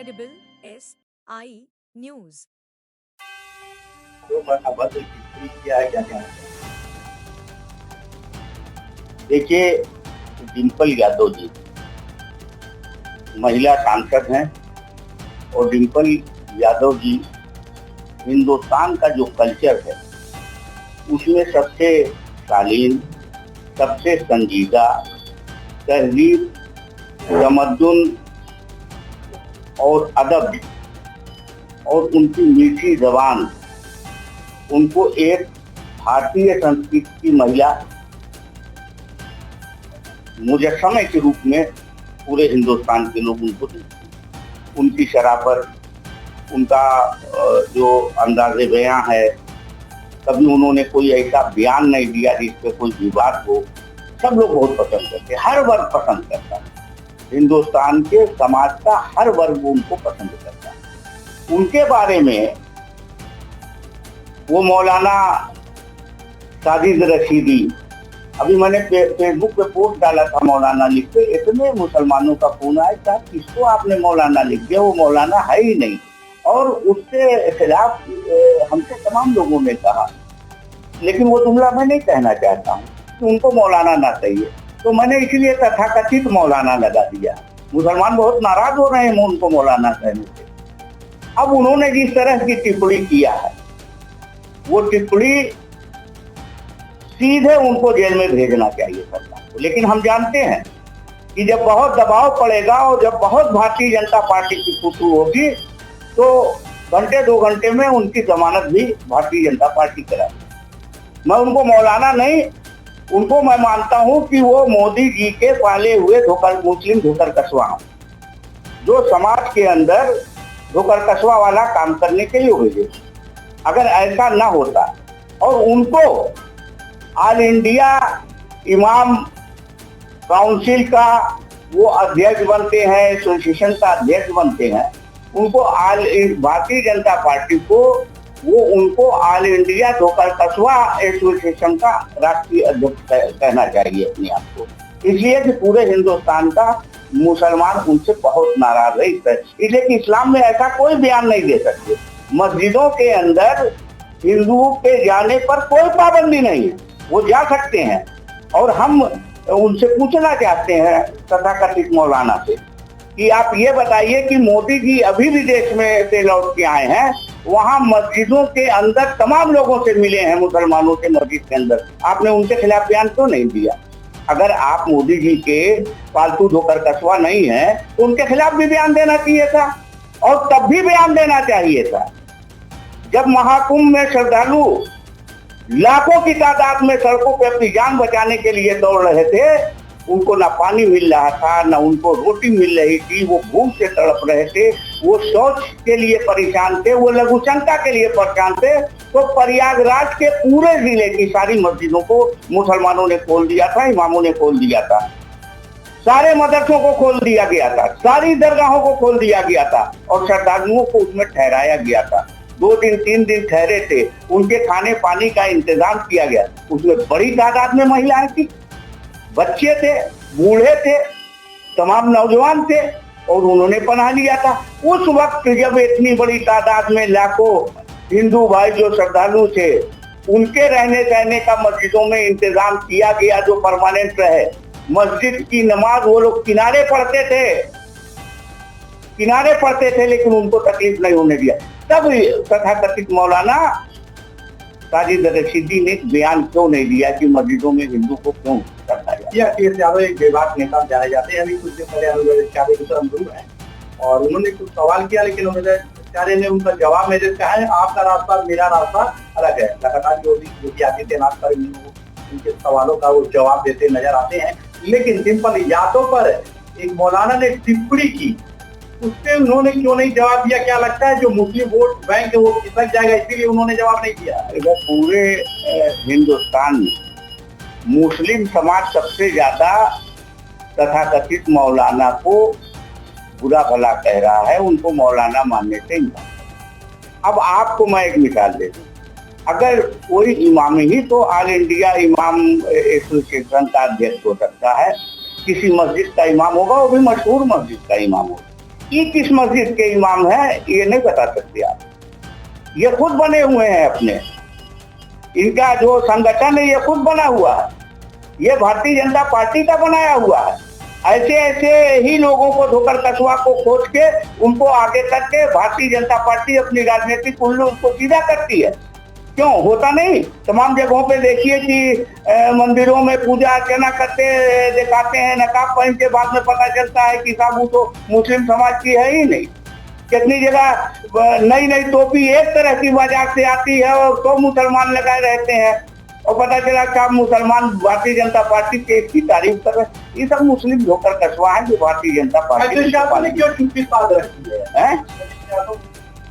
Credible SI News। जो अभद्र टिप्पणी किया है क्या कहना चाहिए? देखिए, डिम्पल यादव जी महिला सांसद हैं और डिम्पल यादव जी हिंदुस्तान का जो कल्चर है उसमें सबसे शालीन, सबसे संजीदा, तहजीब, तमद्दुन और अदब और उनकी मीठी जबान उनको एक भारतीय संस्कृति की महिला मुजस्समे के रूप में पूरे हिंदुस्तान के लोग उनको देखते हैं। उनकी शराफत, उनका जो अंदाज़े बयां है, कभी उन्होंने कोई ऐसा बयान नहीं दिया जिस पे कोई विवाद हो। सब लोग बहुत पसंद करते हैं, हर वर्ग पसंद करता है। हिंदुस्तान के समाज का हर वर्ग उनको पसंद करता है। उनके बारे में वो मौलाना साजिद रशीदी, अभी मैंने फेसबुक पे पोस्ट डाला था मौलाना लिख के, इतने मुसलमानों का फोन आया था, किसको आपने मौलाना लिख दिया, वो मौलाना है ही नहीं। और उसके खिलाफ हमसे तमाम लोगों ने कहा, लेकिन वो जुमला मैं नहीं कहना चाहता हूँ कि उनको मौलाना ना चाहिए, तो मैंने इसलिए तथाकथित मौलाना लगा दिया। मुसलमान बहुत नाराज हो रहे हैं उनको मौलाना कहने से। अब उन्होंने जिस तरह की टिप्पणी किया है, वो टिप्पणी सीधे उनको जेल में भेजना चाहिए सरकार को। लेकिन हम जानते हैं कि जब बहुत दबाव पड़ेगा और जब बहुत भारतीय जनता पार्टी की फुटू होगी तो घंटे 2 घंटे में उनकी जमानत भी भारतीय जनता पार्टी कराएगी। मैं उनको मौलाना नहीं, उनको मैं मानता हूं कि वो मोदी जी के पाले हुए मुस्लिम धोकर कस्बा, जो समाज के अंदर धोकर कस्बा वाला काम करने के लिए हुए। अगर ऐसा ना होता और उनको ऑल इंडिया इमाम काउंसिल का वो अध्यक्ष बनते हैं, एसोसिएशन का अध्यक्ष बनते हैं, उनको भारतीय जनता पार्टी को उनको ऑल इंडिया धोकर कस्बा एसोसिएशन का राष्ट्रीय अध्यक्ष कहना चाहिए अपने आप को। इसलिए कि पूरे हिंदुस्तान का मुसलमान उनसे बहुत नाराज है इसलिए कि इस्लाम में ऐसा कोई बयान नहीं दे सकते। मस्जिदों के अंदर हिंदुओं के जाने पर कोई पाबंदी नहीं है, वो जा सकते हैं। और हम उनसे पूछना चाहते हैं तथाकथित मौलाना से कि आप ये बताइए कि मोदी जी अभी विदेश में से लौट के आए हैं, वहां मस्जिदों के अंदर तमाम लोगों से मिले हैं, मुसलमानों के मस्जिद के अंदर, आपने उनके खिलाफ बयान क्यों नहीं दिया? अगर आप मोदी जी के पालतू धोकर कस्बा नहीं है तो उनके खिलाफ भी बयान देना चाहिए था, और तब भी बयान देना चाहिए था जब महाकुंभ में श्रद्धालु लाखों की तादाद में सड़कों पर अपनी जान बचाने के लिए दौड़ रहे थे। उनको ना पानी मिल रहा था, ना उनको रोटी मिल रही थी, वो भूख से तड़प रहे थे, वो शौच के लिए परेशान थे, वो लघुशंका के लिए परेशान थे। तो प्रयागराज के पूरे जिले की सारी मस्जिदों को मुसलमानों ने खोल दिया था, इमामों ने खोल दिया था, सारे मदरसों को खोल दिया गया था, सारी दरगाहों को खोल दिया गया था और श्रद्धालुओं को उसमें ठहराया गया था। 2 दिन 3 दिन ठहरे थे, उनके खाने पानी का इंतजाम किया गया। उसमें बड़ी तादाद में महिलाएं थी, बच्चे थे, बूढ़े थे, तमाम नौजवान थे, और उन्होंने पनाह लिया था। उस वक्त जब इतनी बड़ी तादाद में लाखों हिंदू भाई जो श्रद्धालु थे, उनके रहने सहने का मस्जिदों में इंतजाम किया गया जो परमानेंट रहे। मस्जिद की नमाज वो लोग किनारे पढ़ते थे, लेकिन उनको तकलीफ नहीं होने दिया। तब तथाकथित मौलाना साजिद रशीदी ने बयान क्यों नहीं दिया कि मस्जिदों में हिंदू को क्यों करता है? अखिलेश यादव एक बेबाक नेता जाने जाते हैं। अभी कुछ दिन पहले है और उन्होंने कुछ सवाल किया, लेकिन बेचारे ने उनका जवाब में देता है, आपका रास्ता मेरा रास्ता अलग है। लगातार योगी आदित्यनाथ पर उनके सवालों का वो जवाब देते नजर आते हैं। लेकिन डिम्पल यादव पर एक मौलाना ने टिप्पणी की, उससे उन्होंने क्यों नहीं जवाब दिया? क्या लगता है जो मुस्लिम वोट बैंक है वो खिसक जाएगा, इसीलिए उन्होंने जवाब नहीं दिया? पूरे हिंदुस्तान में मुस्लिम समाज सबसे ज्यादा तथाकथित मौलाना को बुरा भला कह रहा है, उनको मौलाना मानने से इनकार। अब आपको मैं एक मिसाल दे दूं, अगर कोई इमाम ही तो ऑल इंडिया इमाम एसोसिएशन का अध्यक्ष हो सकता है, किसी मस्जिद का इमाम होगा, वो भी मशहूर मस्जिद का इमाम होगा। ये किस मस्जिद के इमाम हैं ये नहीं बता सकते आप। ये खुद बने हुए हैं अपने, इनका जो संगठन है ये खुद बना हुआ है, ये भारतीय जनता पार्टी का बनाया हुआ है। ऐसे ऐसे ही लोगों को धोकर कछुआ को खोज के उनको आगे करके भारतीय जनता पार्टी अपनी राजनीतिक उल्लू उनको सीधा करती है। क्यों होता नहीं? तमाम जगहों पे देखिए कि मंदिरों में पूजा अर्चना करते दिखाते हैं, नकाब पहन के, बाद में पता चलता है कि साहब वो तो मुस्लिम समाज की है ही नहीं। कितनी जगह नई नई टोपी एक तरह की बाजार से आती है और तो मुसलमान लगाए रहते हैं और पता चला कि आप मुसलमान भारतीय जनता पार्टी के इसकी तारीफ कर रहे हैं। ये सब मुस्लिम धोकर कछुआ है जो भारतीय जनता पार्टी ने क्यों चुप्पी साध रखी है?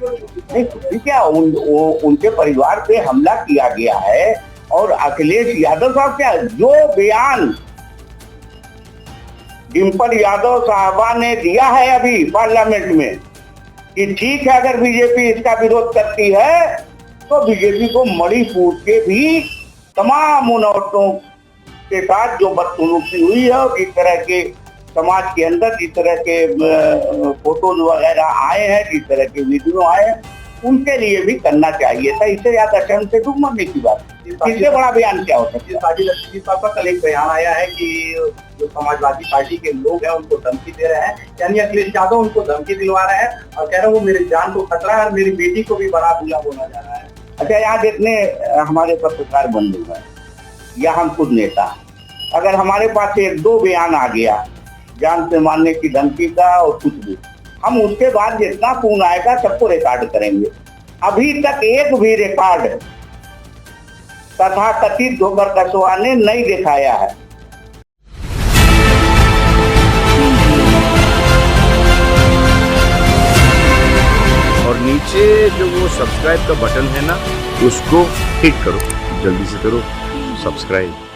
नहीं क्या उनके परिवार पे हमला किया गया है और अखिलेश यादव साहब क्या जो बयान डिम्पल यादव साहबा ने दिया है अभी पार्लियामेंट में कि ठीक है अगर बीजेपी इसका विरोध करती है तो बीजेपी को मणिपुर के भी तमाम उन औरतों के साथ जो बदसलूकी हुई है और जिस तरह के समाज के अंदर जिस तरह के फोटोज वगैरह आए हैं, जिस तरह के वीडियो आए हैं, उनके लिए भी करना चाहिए था। इससे ज्यादा शर्म से डूब मरने की बात, इससे बड़ा बयान क्या हो सकता है? साजिद अफरीदी साहब का कल एक बयान आया है कि जो समाजवादी पार्टी के लोग हैं उनको धमकी दे रहे हैं, यानी अखिलेश यादव उनको धमकी दिलवा रहे हैं और कह रहे हैं वो मेरी जान को खतरा है और मेरी बेटी को भी बड़ा बुरा बोला जा रहा है। अच्छा, यहाँ जितने हमारे पत्रकार बंधु हैं या हम खुद नेता, अगर हमारे पास एक दो बयान आ गया जान से मारने की धमकी का और कुछ भी, हम उसके बाद जितना फोन आएगा सबको रिकॉर्ड करेंगे। अभी तक एक भी रिकॉर्ड तथा कथित धोकर कछुआ ने नहीं दिखाया है। और नीचे जो वो सब्सक्राइब का बटन है ना, उसको हिट करो, जल्दी से करो सब्सक्राइब।